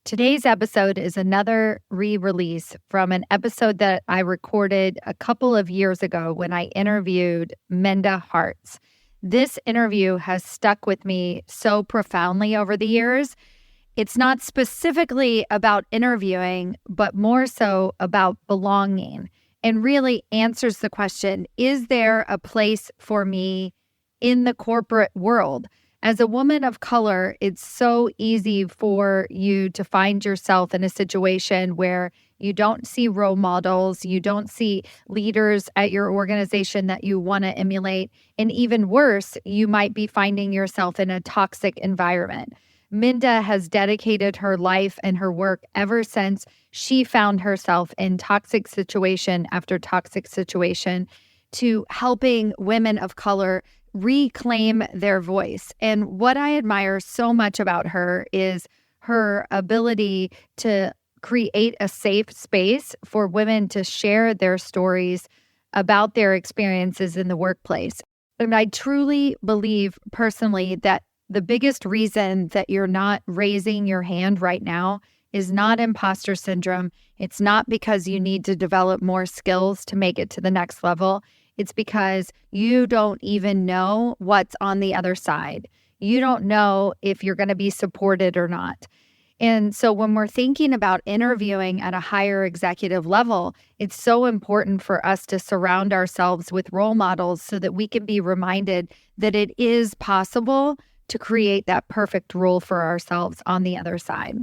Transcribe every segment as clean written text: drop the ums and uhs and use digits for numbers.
Today's episode is another re-release from an episode that I recorded a couple of years ago when I interviewed Minda Harts. This interview has stuck with me so profoundly over the years. It's not specifically about interviewing, but more so about belonging, and really answers the question, is there a place for me in the corporate world? As a woman of color, it's so easy for you to find yourself in a situation where you don't see role models, you don't see leaders at your organization that you want to emulate, and even worse, you might be finding yourself in a toxic environment. Minda has dedicated her life and her work ever since she found herself in toxic situation after toxic situation to helping women of color reclaim their voice. And what I admire so much about her is her ability to create a safe space for women to share their stories about their experiences in the workplace. And I truly believe personally that the biggest reason that you're not raising your hand right now is not imposter syndrome. It's not because you need to develop more skills to make it to the next level. It's because you don't even know what's on the other side. You don't know if you're going to be supported or not. And so when we're thinking about interviewing at a higher executive level, it's so important for us to surround ourselves with role models so that we can be reminded that it is possible to create that perfect role for ourselves on the other side.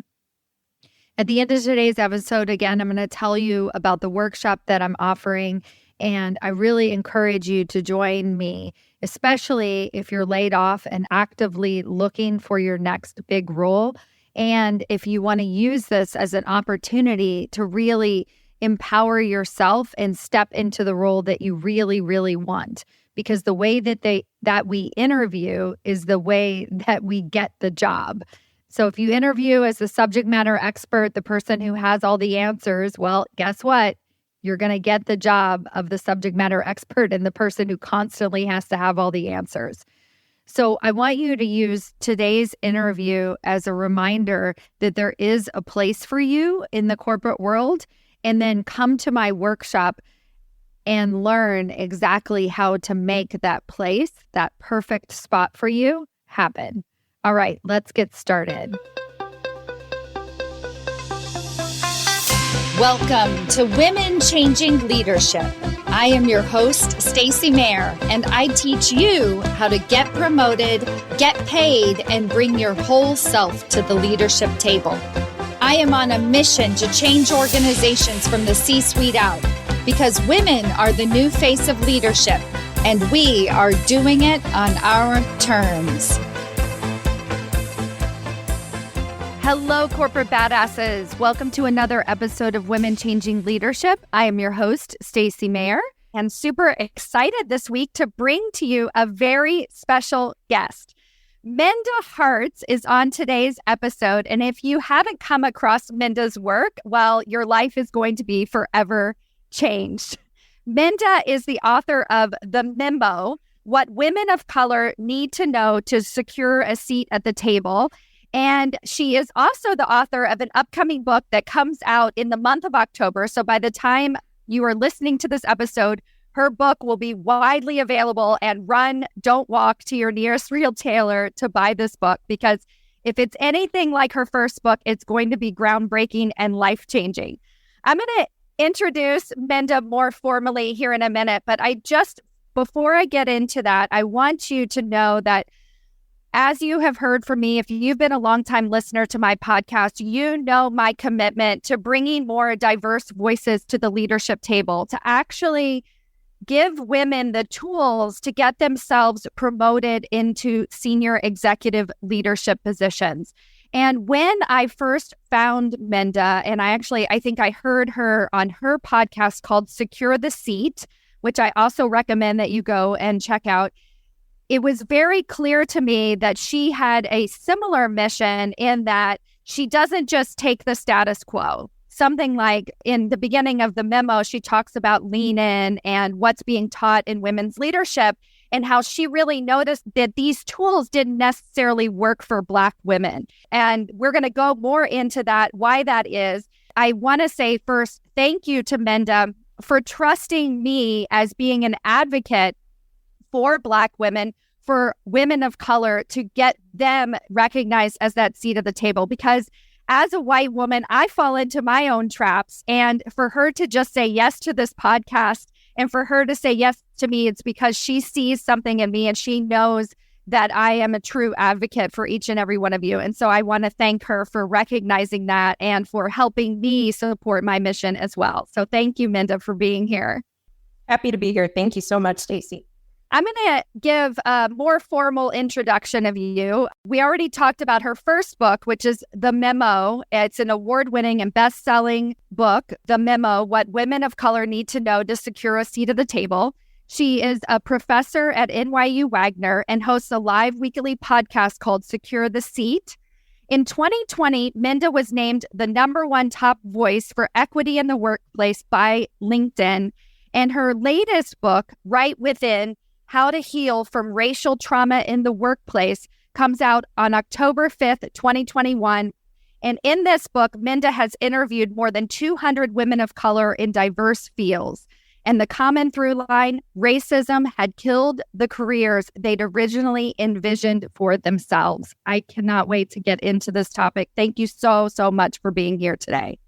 At the end of today's episode, again, I'm going to tell you about the workshop that I'm offering. And I really encourage you to join me, especially if you're laid off and actively looking for your next big role. And if you want to use this as an opportunity to really empower yourself and step into the role that you really, really want. Because the way that we interview is the way that we get the job. So if you interview as the subject matter expert, the person who has all the answers, well, guess what? You're going to get the job of the subject matter expert and the person who constantly has to have all the answers. So I want you to use today's interview as a reminder that there is a place for you in the corporate world, and then come to my workshop and learn exactly how to make that place, that perfect spot for you, happen. All right, let's get started. Welcome to Women Changing Leadership. I am your host, Stacy Mayer, and I teach you how to get promoted, get paid, and bring your whole self to the leadership table. I am on a mission to change organizations from the C-suite out, because women are the new face of leadership, and we are doing it on our terms. Hello, corporate badasses. Welcome to another episode of Women Changing Leadership. I am your host, Stacy Mayer, and super excited this week to bring to you a very special guest. Minda Harts is on today's episode, and if you haven't come across Minda's work, well, your life is going to be forever changed. Minda is the author of The Memo, What Women of Color Need to Know to Secure a Seat at the Table. And she is also the author of an upcoming book that comes out in the month of October. So by the time you are listening to this episode, her book will be widely available, and run, don't walk to your nearest retailer to buy this book, because if it's anything like her first book, it's going to be groundbreaking and life-changing. I'm going to introduce Minda more formally here in a minute, but before I get into that, I want you to know that as you have heard from me, if you've been a longtime listener to my podcast, you know my commitment to bringing more diverse voices to the leadership table, to actually give women the tools to get themselves promoted into senior executive leadership positions. And when I first found Minda, and I think I heard her on her podcast called Secure the Seat, which I also recommend that you go and check out, it was very clear to me that she had a similar mission in that she doesn't just take the status quo. Something like in the beginning of the memo, she talks about lean in and what's being taught in women's leadership. and how she really noticed that these tools didn't necessarily work for Black women. And we're going to go more into that, why that is. I want to say first, thank you to Minda for trusting me as being an advocate for Black women, for women of color, to get them recognized as that seat at the table. Because as a white woman, I fall into my own traps. And for her to just say yes to this podcast and for her to say yes to me, it's because she sees something in me and she knows that I am a true advocate for each and every one of you. And so I want to thank her for recognizing that and for helping me support my mission as well. So thank you, Minda, for being here. Happy to be here. Thank you so much, Stacy. I'm going to give a more formal introduction of you. We already talked about her first book, which is The Memo. It's an award-winning and best-selling book, The Memo, What Women of Color Need to Know to Secure a Seat at the Table. She is a professor at NYU Wagner and hosts a live weekly podcast called Secure the Seat. In 2020, Minda was named the #1 top voice for equity in the workplace by LinkedIn. And her latest book, Right Within, How to Heal from Racial Trauma in the Workplace, comes out on October 5th, 2021. And in this book, Minda has interviewed more than 200 women of color in diverse fields. And the common through line, racism had killed the careers they'd originally envisioned for themselves. I cannot wait to get into this topic. Thank you so much for being here today.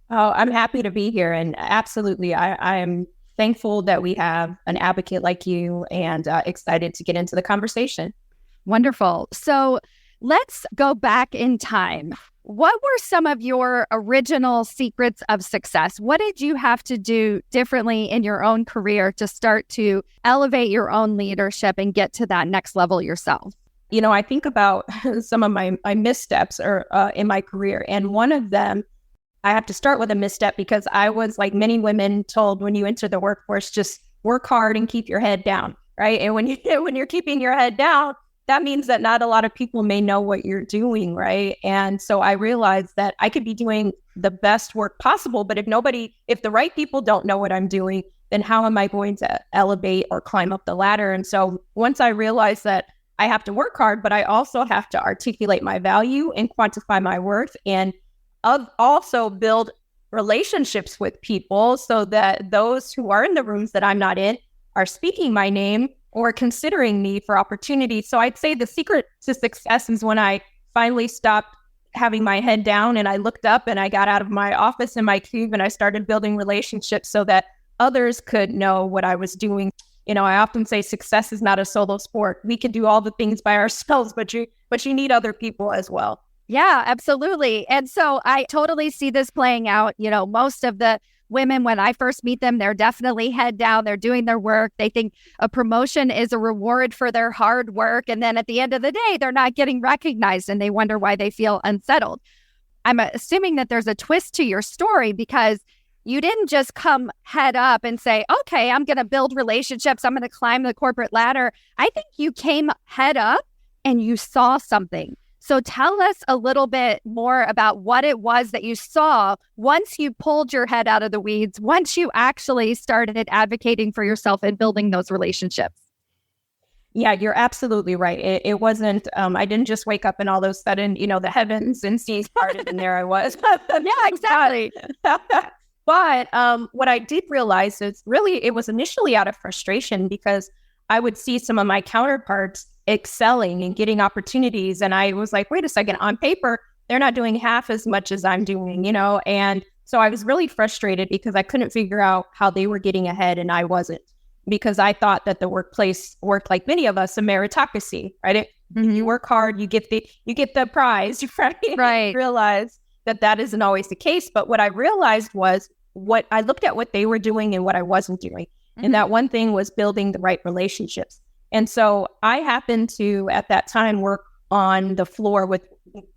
Oh, I'm happy to be here. And absolutely, I am thankful that we have an advocate like you and excited to get into the conversation. Wonderful. So let's go back in time. What were some of your original secrets of success? What did you have to do differently in your own career to start to elevate your own leadership and get to that next level yourself? You know, I think about some of my missteps in my career. And one of them, I have to start with a misstep because I was, like many women, told when you enter the workforce, just work hard and keep your head down, right? And when you're keeping your head down, that means that not a lot of people may know what you're doing, right? And so I realized that I could be doing the best work possible, but if the right people don't know what I'm doing, then how am I going to elevate or climb up the ladder? And so once I realized that I have to work hard, but I also have to articulate my value and quantify my worth, and also build relationships with people so that those who are in the rooms that I'm not in are speaking my name or considering me for opportunities. So I'd say the secret to success is when I finally stopped having my head down and I looked up and I got out of my office in my cube and I started building relationships so that others could know what I was doing. You know, I often say success is not a solo sport. We can do all the things by ourselves, but you need other people as well. Yeah, absolutely. And so I totally see this playing out. You know, most of the women, when I first meet them, they're definitely head down. They're doing their work. They think a promotion is a reward for their hard work. And then at the end of the day, they're not getting recognized and they wonder why they feel unsettled. I'm assuming that there's a twist to your story because you didn't just come head up and say, okay, I'm going to build relationships. I'm going to climb the corporate ladder. I think you came head up and you saw something. So tell us a little bit more about what it was that you saw once you pulled your head out of the weeds, once you actually started advocating for yourself and building those relationships. Yeah, you're absolutely right. It wasn't, I didn't just wake up and all of a sudden, you know, the heavens and seas parted and there I was. Yeah, exactly. But what I did realize is really it was initially out of frustration because I would see some of my counterparts excelling and getting opportunities. And I was like, wait a second, on paper, they're not doing half as much as I'm doing, you know? And so I was really frustrated because I couldn't figure out how they were getting ahead and I wasn't, because I thought that the workplace worked like many of us, a meritocracy, right? You work hard, you get the prize, right? Right. I realized that isn't always the case. But what I realized was what I looked at what they were doing and what I wasn't doing. And that one thing was building the right relationships. And so I happened to, at that time, work on the floor with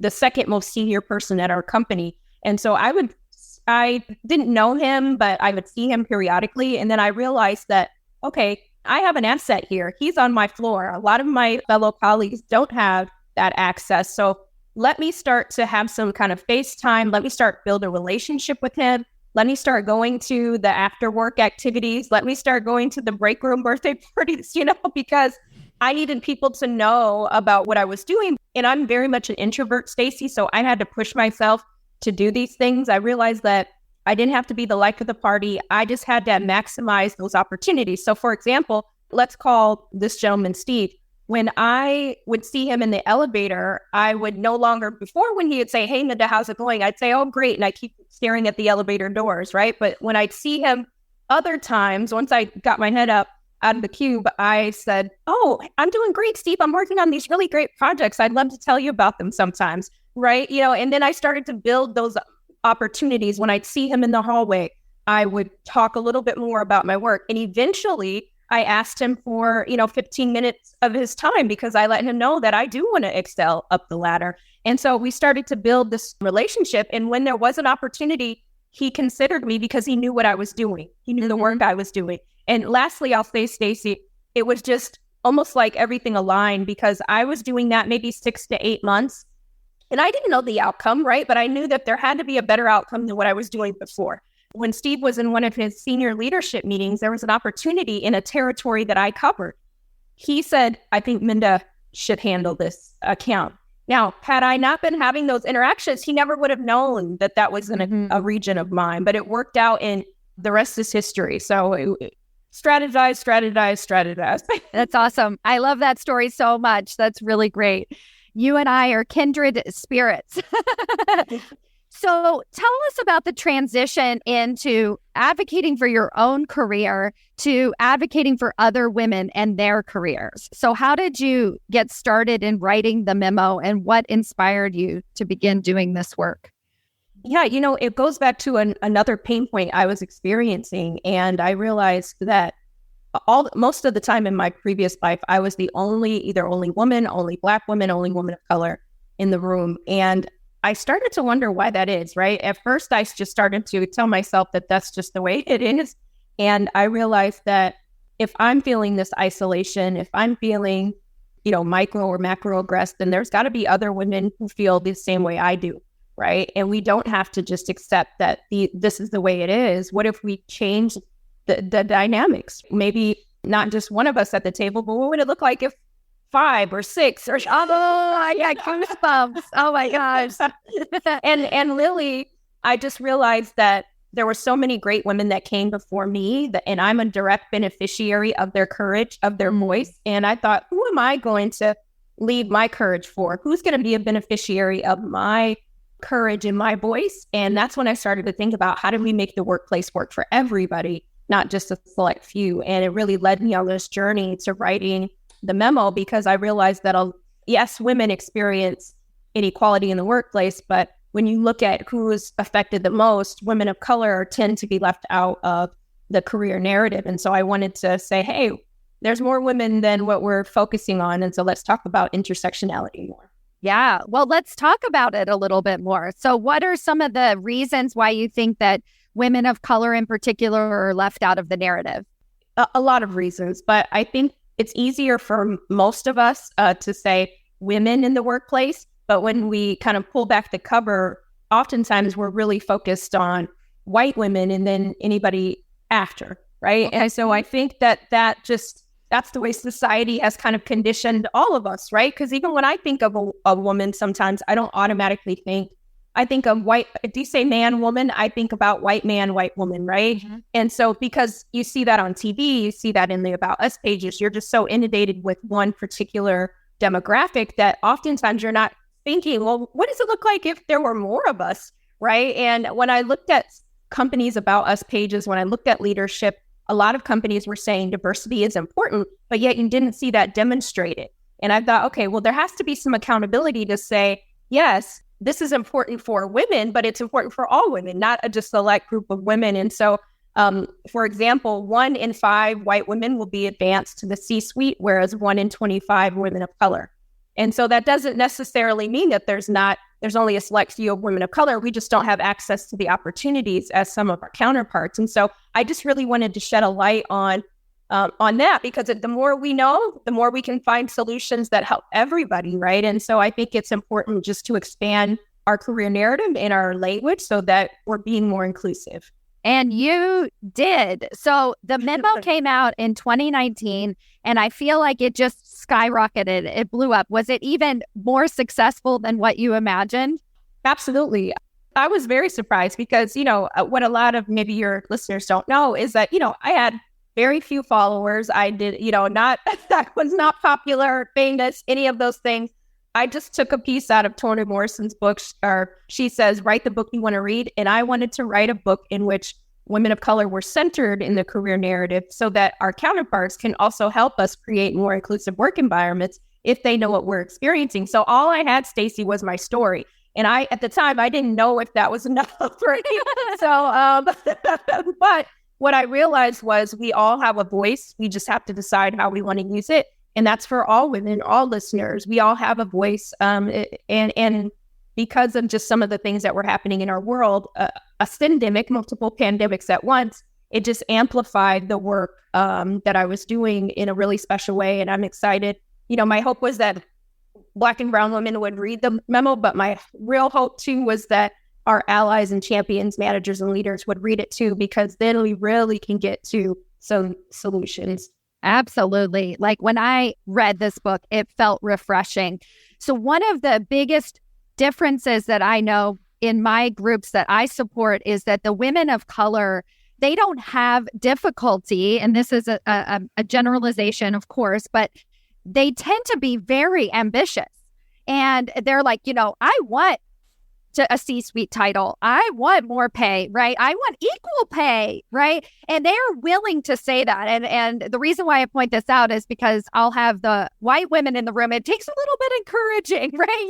the second most senior person at our company. And so I didn't know him, but I would see him periodically. And then I realized that, okay, I have an asset here. He's on my floor. A lot of my fellow colleagues don't have that access. So let me start to have some kind of FaceTime. Let me start build a relationship with him. Let me start going to the after work activities. Let me start going to the break room birthday parties, because I needed people to know about what I was doing. And I'm very much an introvert, Stacy. So I had to push myself to do these things. I realized that I didn't have to be the life of the party. I just had to maximize those opportunities. So for example, let's call this gentleman Steve. When I would see him in the elevator, I would no longer, before when he would say, hey, Minda, how's it going? I'd say, oh, great. And I keep staring at the elevator doors, right? But when I'd see him other times, once I got my head up out of the cube, I said, oh, I'm doing great, Steve. I'm working on these really great projects. I'd love to tell you about them sometimes, right? And then I started to build those opportunities. When I'd see him in the hallway, I would talk a little bit more about my work. And eventually, I asked him for, 15 minutes of his time because I let him know that I do want to excel up the ladder. And so we started to build this relationship. And when there was an opportunity, he considered me because he knew what I was doing. He knew the work I was doing. And lastly, I'll say, Stacy, it was just almost like everything aligned because I was doing that maybe 6 to 8 months. And I didn't know the outcome, right? But I knew that there had to be a better outcome than what I was doing before. When Steve was in one of his senior leadership meetings, there was an opportunity in a territory that I covered. He said, I think Minda should handle this account. Now, had I not been having those interactions, he never would have known that that was in a region of mine, but it worked out and the rest is history. So strategize. That's awesome. I love that story so much. That's really great. You and I are kindred spirits. So tell us about the transition into advocating for your own career to advocating for other women and their careers. So how did you get started in writing the memo and what inspired you to begin doing this work? Yeah, it goes back to another pain point I was experiencing. And I realized that most of the time in my previous life, I was the only woman, only Black woman, only woman of color in the room. And I started to wonder why that is, right? At first, I just started to tell myself that that's just the way it is. And I realized that if I'm feeling this isolation, if I'm feeling, micro or macro aggressed, then there's got to be other women who feel the same way I do, right? And we don't have to just accept that this is the way it is. What if we change the dynamics? Maybe not just one of us at the table, but what would it look like if 5 or 6 or I got goosebumps. Oh my gosh. and Lily, I just realized that there were so many great women that came before me and I'm a direct beneficiary of their courage, of their voice. And I thought, who am I going to leave my courage for? Who's going to be a beneficiary of my courage and my voice? And that's when I started to think about how do we make the workplace work for everybody, not just a select few. And it really led me on this journey to writing the memo because I realized that, yes, women experience inequality in the workplace, but when you look at who is affected the most, women of color tend to be left out of the career narrative. And so I wanted to say, hey, there's more women than what we're focusing on. And so let's talk about intersectionality more. Yeah. Well, let's talk about it a little bit more. So what are some of the reasons why you think that women of color in particular are left out of the narrative? A lot of reasons, but I think it's easier for most of us to say women in the workplace, but when we kind of pull back the cover, oftentimes we're really focused on white women and then anybody after, right? Okay. And so I think that's the way society has kind of conditioned all of us, right? Because even when I think of a woman, sometimes I don't automatically think, I think of white, if you say man, woman, I think about white man, white woman, right? Mm-hmm. And so because you see that on TV, you see that in the About Us pages, you're just so inundated with one particular demographic that oftentimes you're not thinking, well, what does it look like if there were more of us, right? And when I looked at companies' About Us pages, when I looked at leadership, a lot of companies were saying diversity is important, but yet you didn't see that demonstrated. And I thought, okay, well, there has to be some accountability to say, yes, this is important for women, but it's important for all women, not just a select group of women. And so, for example, 1 in 5 white women will be advanced to the C-suite, whereas 1 in 25 women of color. And so that doesn't necessarily mean that there's only a select few of women of color. We just don't have access to the opportunities as some of our counterparts. And so I just really wanted to shed a light on that, because the more we know, the more we can find solutions that help everybody, right? And so I think it's important just to expand our career narrative and our language so that we're being more inclusive. And you did. So the memo came out in 2019, and I feel like it just skyrocketed. It blew up. Was it even more successful than what you imagined? Absolutely. I was very surprised because, what a lot of maybe your listeners don't know is that, I had very few followers. I did, that was not popular, famous, any of those things. I just took a piece out of Toni Morrison's book, or she says, write the book you want to read. And I wanted to write a book in which women of color were centered in the career narrative so that our counterparts can also help us create more inclusive work environments if they know what we're experiencing. So all I had, Stacy, was my story. And at the time, I didn't know if that was enough, right? But what I realized was we all have a voice. We just have to decide how we want to use it. And that's for all women, all listeners. We all have a voice. And because of just some of the things that were happening in our world, a syndemic, multiple pandemics at once, it just amplified the work that I was doing in a really special way. And I'm excited. My hope was that Black and brown women would read the memo, but my real hope too was that our allies and champions, managers and leaders would read it too, because then we really can get to some solutions. Absolutely. Like when I read this book, it felt refreshing. So one of the biggest differences that I know in my groups that I support is that the women of color, they don't have difficulty, and this is a generalization, of course, but they tend to be very ambitious. And they're like, I want a C-suite title. I want more pay, right? I want equal pay, right? And they're willing to say that. And the reason why I point this out is because I'll have the white women in the room. It takes a little bit encouraging, right?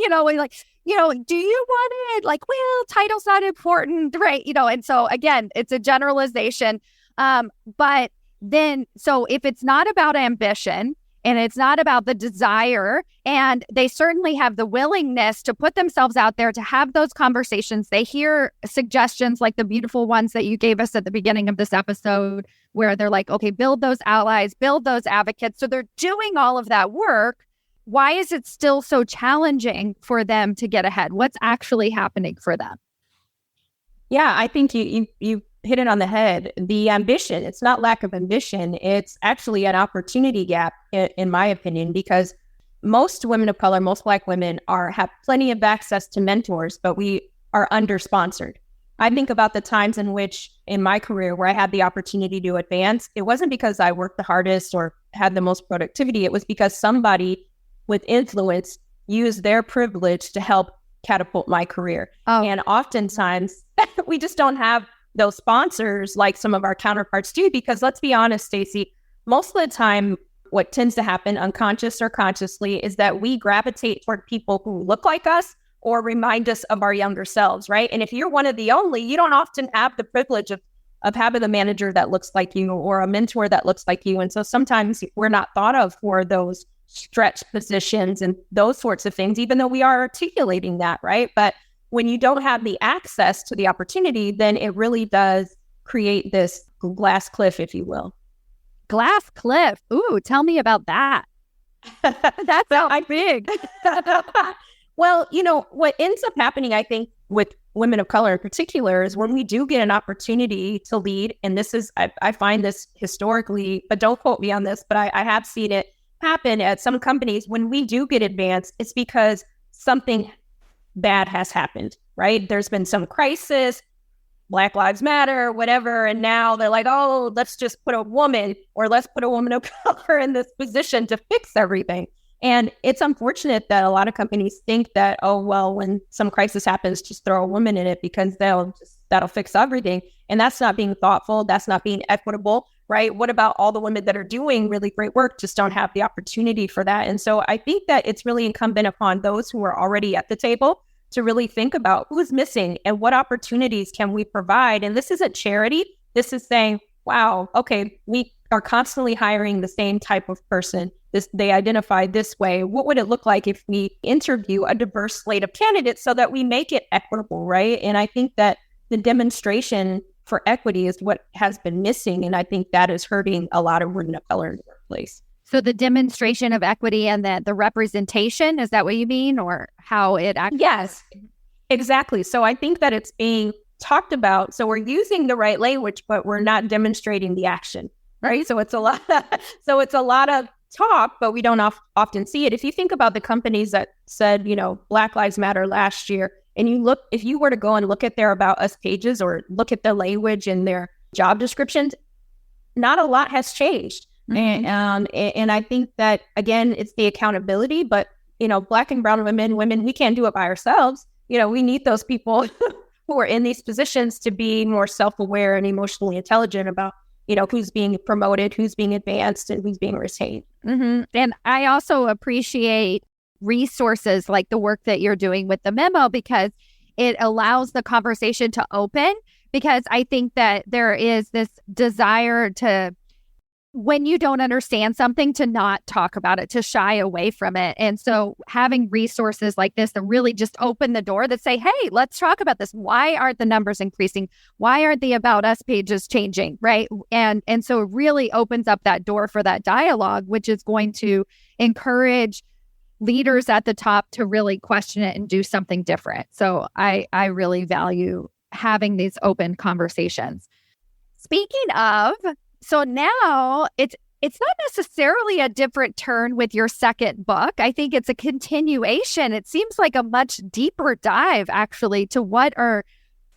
Do you want it? Like, well, title's not important, right? And so again, it's a generalization. But then, so if it's not about ambition, and it's not about the desire, and they certainly have the willingness to put themselves out there to have those conversations. They hear suggestions like the beautiful ones that you gave us at the beginning of this episode, where they're like, okay, build those allies, build those advocates. So they're doing all of that work. Why is it still so challenging for them to get ahead? What's actually happening for them? Yeah, I think you hit it on the head. The ambition, it's not lack of ambition. It's actually an opportunity gap, in my opinion, because most women of color, most Black women have plenty of access to mentors, but we are under-sponsored. I think about the times in which, in my career, where I had the opportunity to advance, it wasn't because I worked the hardest or had the most productivity. It was because somebody with influence used their privilege to help catapult my career. Oh. And oftentimes, we just don't have those sponsors like some of our counterparts do, because let's be honest, Stacy, most of the time, what tends to happen, unconscious or consciously, is that we gravitate toward people who look like us or remind us of our younger selves, right? And if you're one of the only, you don't often have the privilege of having a manager that looks like you or a mentor that looks like you. And so sometimes we're not thought of for those stretch positions and those sorts of things, even though we are articulating that, right? But when you don't have the access to the opportunity, then it really does create this glass cliff, if you will. Glass cliff. Ooh, tell me about that. That sounds big. Well, what ends up happening, I think, with women of color in particular, is when we do get an opportunity to lead, and this is, I find this historically, but don't quote me on this, but I have seen it happen at some companies. When we do get advanced, it's because something bad has happened, right? There's been some crisis, Black Lives Matter, whatever. And now they're like, oh, let's just put a woman of color in this position to fix everything. And it's unfortunate that a lot of companies think that, oh, well, when some crisis happens, just throw a woman in it because that'll fix everything. And that's not being thoughtful. That's not being equitable, right? What about all the women that are doing really great work, just don't have the opportunity for that? And so I think that it's really incumbent upon those who are already at the table to really think about who's missing and what opportunities can we provide. And this isn't charity. This is saying, wow, okay, we are constantly hiring the same type of person. They identify this way. What would it look like if we interview a diverse slate of candidates so that we make it equitable, right? And I think that the demonstration for equity is what has been missing. And I think that is hurting a lot of women of color in the workplace. So the demonstration of equity and the representation, is that what you mean? Or how it actually? Yes, exactly. So I think that it's being talked about. So we're using the right language, but we're not demonstrating the action, right? So it's a lot of talk, but we don't often see it. If you think about the companies that said, Black Lives Matter last year, and if you were to go and look at their About Us pages or look at the language in their job descriptions, not a lot has changed. And I think that, again, it's the accountability, but, Black and brown women, we can't do it by ourselves. We need those people who are in these positions to be more self-aware and emotionally intelligent about, who's being promoted, who's being advanced, and who's being retained. And I also appreciate resources like the work that you're doing with the memo, because it allows the conversation to open, because I think that there is this desire to, when you don't understand something, to not talk about it, to shy away from it. And so having resources like this that really just open the door, that say, hey, let's talk about this. Why aren't the numbers increasing? Why aren't the About Us pages changing? Right. And so it really opens up that door for that dialogue, which is going to encourage leaders at the top to really question it and do something different. So I really value having these open conversations. Speaking of, so now it's not necessarily a different turn with your second book. I think it's a continuation. It seems like a much deeper dive, actually, to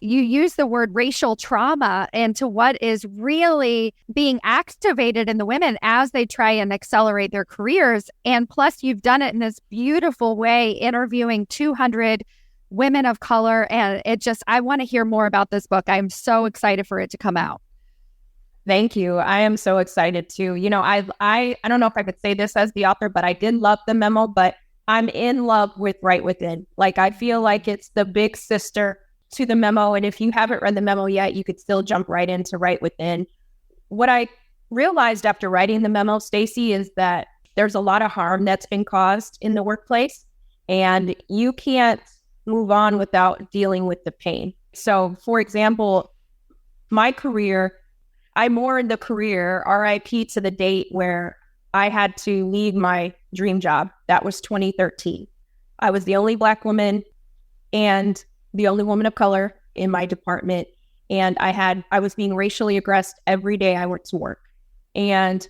you use the word racial trauma, and to what is really being activated in the women as they try and accelerate their careers. And plus, you've done it in this beautiful way, interviewing 200 women of color. And I want to hear more about this book. I'm so excited for it to come out. Thank you. I am so excited too. I don't know if I could say this as the author, but I did love the memo, but I'm in love with Right Within. Like, I feel like it's the big sister to the memo. And if you haven't read the memo yet, you could still jump right into Right Within. What I realized after writing the memo, Stacy, is that there's a lot of harm that's been caused in the workplace, and you can't move on without dealing with the pain. So, for example, my career, I mourned the career, RIP to the date where I had to leave my dream job. That was 2013. I was the only Black woman and the only woman of color in my department. And I was being racially aggressed every day I went to work. And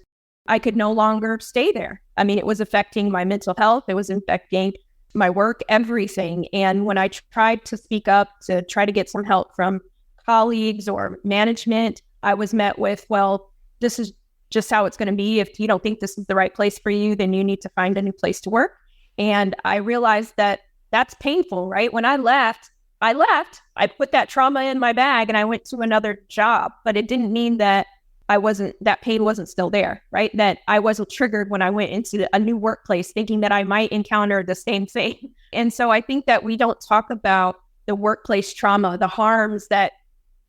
I could no longer stay there. I mean, it was affecting my mental health. It was affecting my work, everything. And when I tried to speak up to try to get some help from colleagues or management, I was met with, well, this is just how it's going to be. If you don't think this is the right place for you, then you need to find a new place to work. And I realized that that's painful, right? When I left, I put that trauma in my bag and I went to another job, but it didn't mean that that pain wasn't still there, right? That I wasn't triggered when I went into a new workplace thinking that I might encounter the same thing. And so I think that we don't talk about the workplace trauma, the harms that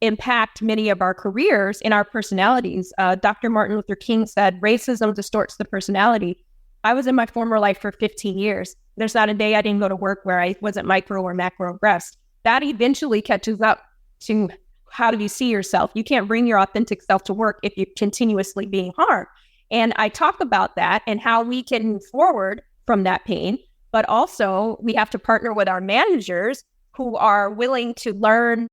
impact many of our careers and our personalities. Dr. Martin Luther King said, racism distorts the personality. I was in my former life for 15 years. There's not a day I didn't go to work where I wasn't micro or macro aggressed. That eventually catches up to how do you see yourself. You can't bring your authentic self to work if you're continuously being harmed. And I talk about that and how we can move forward from that pain, but also we have to partner with our managers who are willing to learn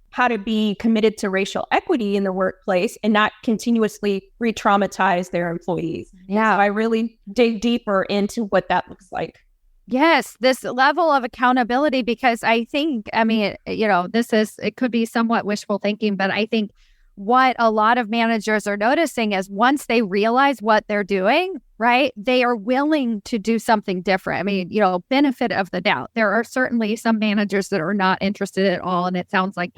how to be committed to racial equity in the workplace and not continuously re-traumatize their employees. Yeah. So I really dig deeper into what that looks like. Yes, this level of accountability, because I think, it could be somewhat wishful thinking, but I think what a lot of managers are noticing is once they realize what they're doing, right, they are willing to do something different. I mean, benefit of the doubt. There are certainly some managers that are not interested at all. And it sounds like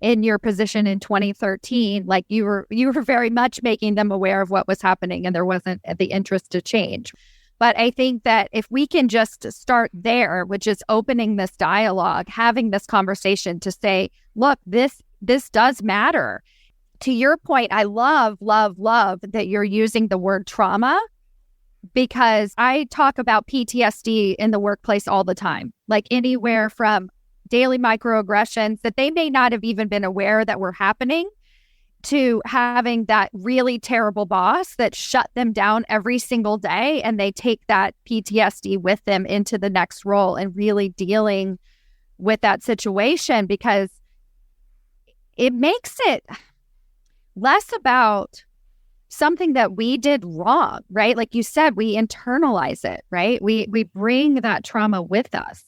in your position in 2013, like you were very much making them aware of what was happening and there wasn't the interest to change. But I think that if we can just start there, which is opening this dialogue, having this conversation to say, look, this does matter. To your point, I love that you're using the word trauma, because I talk about PTSD in the workplace all the time, like anywhere from daily microaggressions that they may not have even been aware that were happening, to having that really terrible boss that shut them down every single day, and they take that PTSD with them into the next role and really dealing with that situation. Because it makes it less about something that we did wrong, right? Like you said, we internalize it, right? We bring that trauma with us.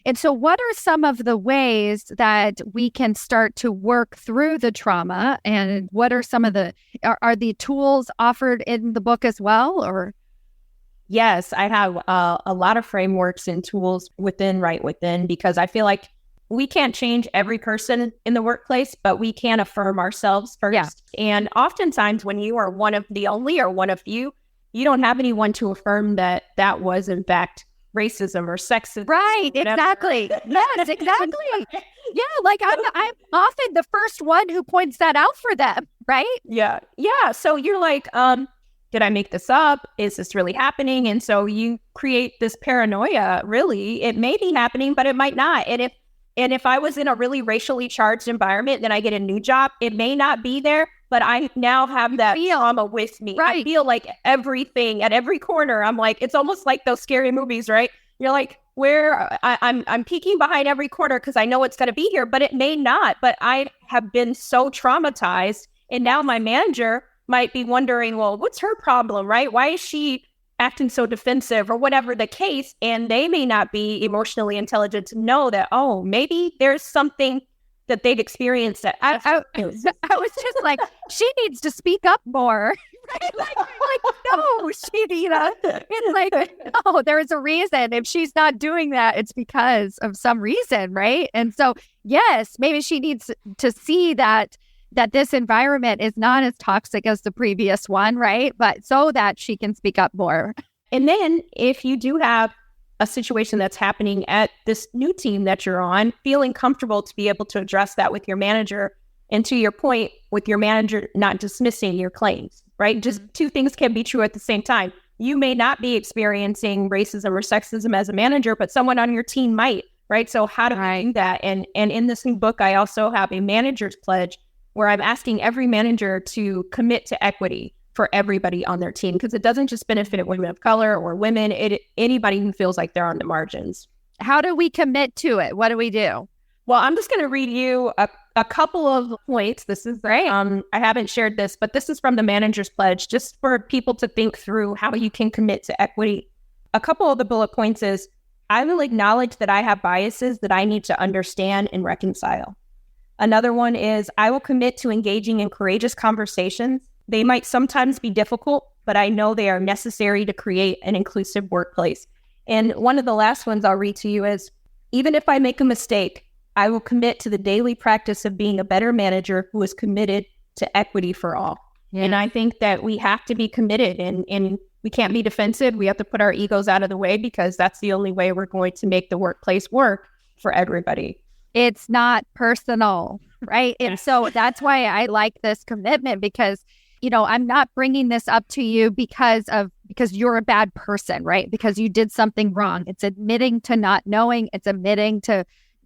And so what are some of the ways that we can start to work through the trauma? And what are some of are the tools offered in the book as well? Or Yes, I have a lot of frameworks and tools within Right Within, because I feel like we can't change every person in the workplace, but we can affirm ourselves first. Yeah. And oftentimes when you are one of the only or one of few, you don't have anyone to affirm that that was in fact racism or sexism. Right, exactly. Yes, exactly. Yeah, like I'm often the first one who points that out for them, right? Yeah. So you're like, did I make this up? Is this really happening? And so you create this paranoia. Really, it may be happening, but it might not. And if I was in a really racially charged environment, then I get a new job, it may not be there, but I now have that trauma with me. Right. I feel like everything at every corner, I'm like, it's almost like those scary movies, right? You're like, I'm peeking behind every corner because I know it's going to be here, but it may not. But I have been so traumatized. And now my manager might be wondering, well, what's her problem, right? Why is she acting so defensive or whatever the case? And they may not be emotionally intelligent to know that, oh, maybe there's something that they've experienced that I was just like, she needs to speak up more. Right? Like, no, Sharita. It's like, no, there's a reason. If she's not doing that, it's because of some reason, right? And so, yes, maybe she needs to see that this environment is not as toxic as the previous one, right? But so that she can speak up more. And then if you do have a situation that's happening at this new team that you're on, feeling comfortable to be able to address that with your manager. And to your point, with your manager not dismissing your claims, right? Just two things can be true at the same time. You may not be experiencing racism or sexism as a manager, but someone on your team might, right? So how do I do that? And in this new book, I also have a manager's pledge where I'm asking every manager to commit to equity for everybody on their team, because it doesn't just benefit women of color or women, anybody who feels like they're on the margins. How do we commit to it? What do we do? Well, I'm just going to read you a couple of points. This is great. I haven't shared this, but this is from the manager's pledge, just for people to think through how you can commit to equity. A couple of the bullet points is, I will acknowledge that I have biases that I need to understand and reconcile. Another one is, I will commit to engaging in courageous conversations. They might sometimes be difficult, but I know they are necessary to create an inclusive workplace. And one of the last ones I'll read to you is, even if I make a mistake, I will commit to the daily practice of being a better manager who is committed to equity for all. Yeah. And I think that we have to be committed, and we can't be defensive. We have to put our egos out of the way, because that's the only way we're going to make the workplace work for everybody. It's not personal, right? And so that's why I like this commitment, because, you know, I'm not bringing this up to you because you're a bad person, right? Because you did something wrong. It's admitting to not knowing. It's admitting to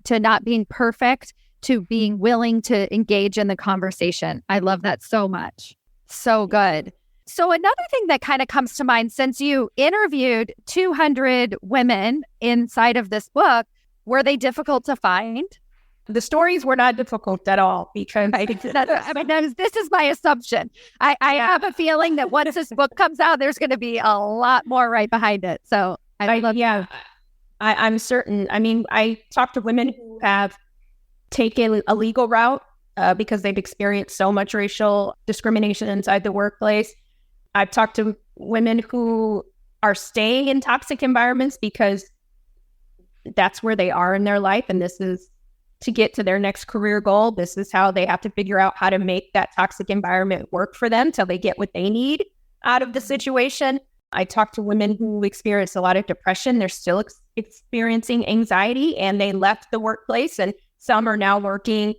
not being perfect, to being willing to engage in the conversation. I love that so much. So good. So another thing that kind of comes to mind, since you interviewed 200 women inside of this book, were they difficult to find? The stories were not difficult at all, because this is my assumption. I have a feeling that once this book comes out, there's going to be a lot more right behind it. So I'm certain. I mean, I talk to women who have taken a legal route because they've experienced so much racial discrimination inside the workplace. I've talked to women who are staying in toxic environments because that's where they are in their life, and this is to get to their next career goal. This is how they have to figure out how to make that toxic environment work for them till they get what they need out of the situation. I talk to women who experience a lot of depression. They're still experiencing anxiety, and they left the workplace, and some are now working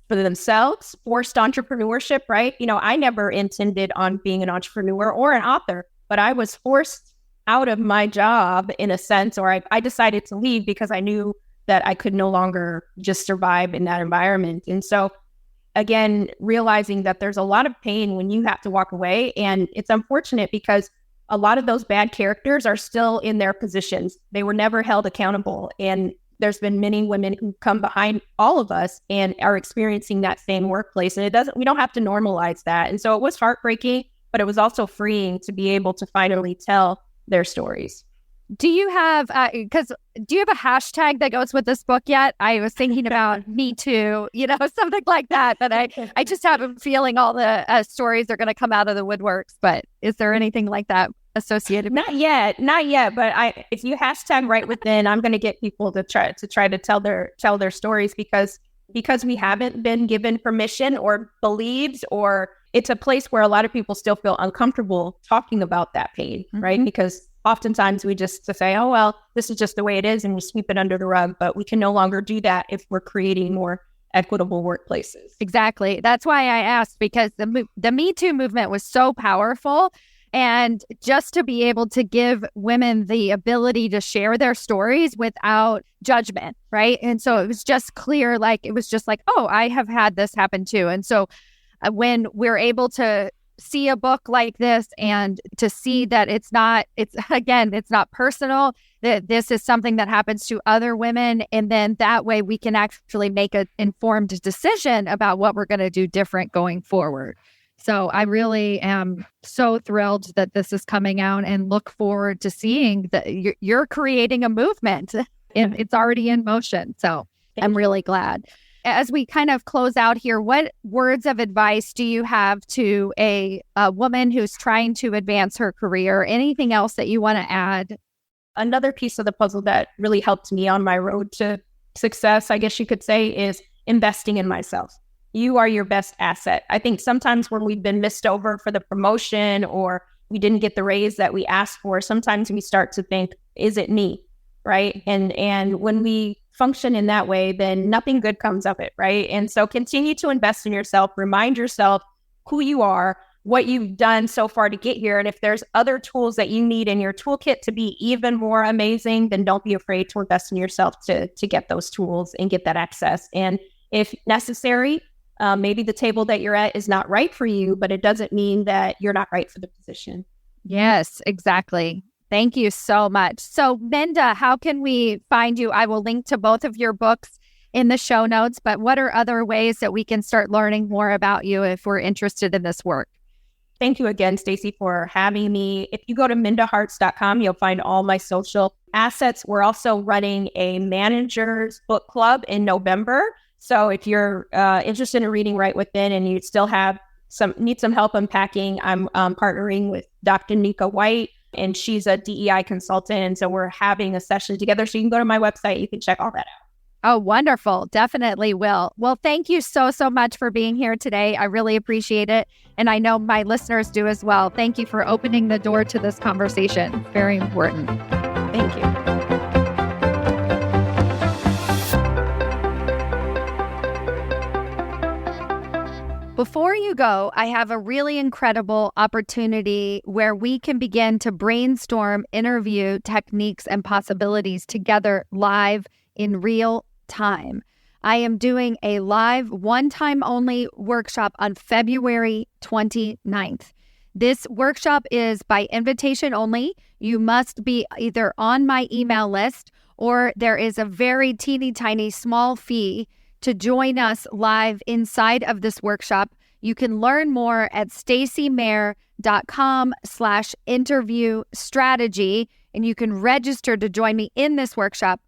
for themselves, forced entrepreneurship, right? You know, I never intended on being an entrepreneur or an author, but I was forced out of my job in a sense, or I decided to leave because I knew that I could no longer just survive in that environment. And so again, realizing that there's a lot of pain when you have to walk away. And it's unfortunate because a lot of those bad characters are still in their positions. They were never held accountable. And there's been many women who come behind all of us and are experiencing that same workplace. And we don't have to normalize that. And so it was heartbreaking, but it was also freeing to be able to finally tell their stories. Do you have, do you have a hashtag that goes with this book yet? I was thinking about Me Too, something like that. But I just have a feeling all the stories are going to come out of the woodworks. But is there anything like that associated? Not yet. But if you hashtag right within, I'm going to get people to try to tell their stories because we haven't been given permission or believed, or it's a place where a lot of people still feel uncomfortable talking about that pain, right? Because oftentimes we just say, oh, well, this is just the way it is, and we sweep it under the rug. But we can no longer do that if we're creating more equitable workplaces. Exactly. That's why I asked, because the Me Too movement was so powerful. And just to be able to give women the ability to share their stories without judgment, right? And so it was just clear, oh, I have had this happen too. And so when we're able to see a book like this and to see that it's not personal, that this is something that happens to other women. And then that way we can actually make an informed decision about what we're going to do different going forward. So I really am so thrilled that this is coming out and look forward to seeing that you're creating a movement and it's already in motion. So I'm really glad. As we kind of close out here, what words of advice do you have to a woman who's trying to advance her career? Anything else that you want to add? Another piece of the puzzle that really helped me on my road to success, I guess you could say, is investing in myself. You are your best asset. I think sometimes when we've been missed over for the promotion or we didn't get the raise that we asked for, sometimes we start to think, is it me? Right. And when we function in that way, then nothing good comes of it. Right. And so continue to invest in yourself, remind yourself who you are, what you've done so far to get here. And if there's other tools that you need in your toolkit to be even more amazing, then don't be afraid to invest in yourself to get those tools and get that access. And if necessary, maybe the table that you're at is not right for you, but it doesn't mean that you're not right for the position. Yes, exactly. Thank you so much. So, Minda, how can we find you? I will link to both of your books in the show notes, but what are other ways that we can start learning more about you if we're interested in this work? Thank you again, Stacy, for having me. If you go to mindaharts.com, you'll find all my social assets. We're also running a manager's book club in November. So if you're interested in reading right within and you still need some help unpacking, I'm partnering with Dr. Nika White, and she's a DEI consultant. And so we're having a session together. So you can go to my website. You can check all that out. Oh, wonderful. Definitely will. Well, thank you so much for being here today. I really appreciate it. And I know my listeners do as well. Thank you for opening the door to this conversation. Very important. Thank you. Before you go, I have a really incredible opportunity where we can begin to brainstorm interview techniques and possibilities together live in real time. I am doing a live one-time only workshop on February 29th. This workshop is by invitation only. You must be either on my email list or there is a very teeny tiny small fee to join us live inside of this workshop. You can learn more at stacymayer.com/interview strategy, and you can register to join me in this workshop.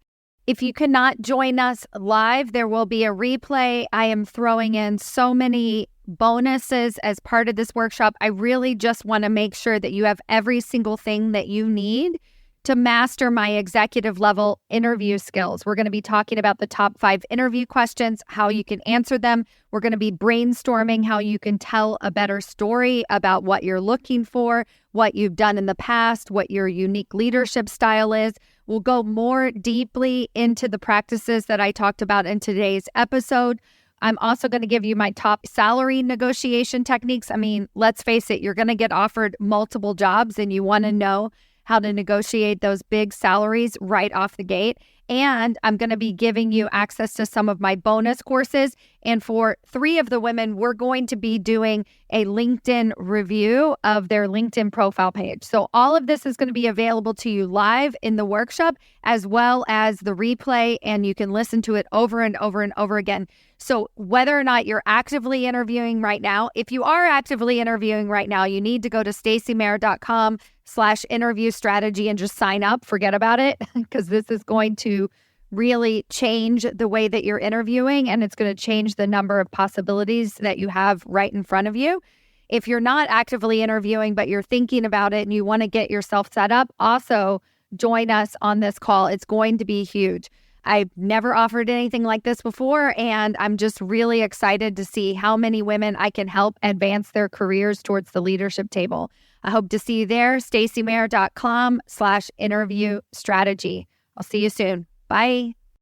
If you cannot join us live, there will be a replay. I am throwing in so many bonuses as part of this workshop. I really just want to make sure that you have every single thing that you need to master my executive level interview skills. We're going to be talking about the top 5 interview questions, how you can answer them. We're going to be brainstorming how you can tell a better story about what you're looking for, what you've done in the past, what your unique leadership style is. We'll go more deeply into the practices that I talked about in today's episode. I'm also going to give you my top salary negotiation techniques. I mean, let's face it, you're going to get offered multiple jobs and you want to know how to negotiate those big salaries right off the gate. And I'm going to be giving you access to some of my bonus courses. And for 3 of the women, we're going to be doing a LinkedIn review of their LinkedIn profile page. So all of this is going to be available to you live in the workshop, as well as the replay, and you can listen to it over and over and over again. So whether or not you're actively interviewing right now, if you are actively interviewing right now, you need to go to stacymayer.com/interview strategy and just sign up. Forget about it, because this is going to really change the way that you're interviewing, and it's going to change the number of possibilities that you have right in front of you. If you're not actively interviewing, but you're thinking about it and you want to get yourself set up, also join us on this call. It's going to be huge. I've never offered anything like this before, and I'm just really excited to see how many women I can help advance their careers towards the leadership table. I hope to see you there. stacymayer.com/interview strategy. I'll see you soon. Bye.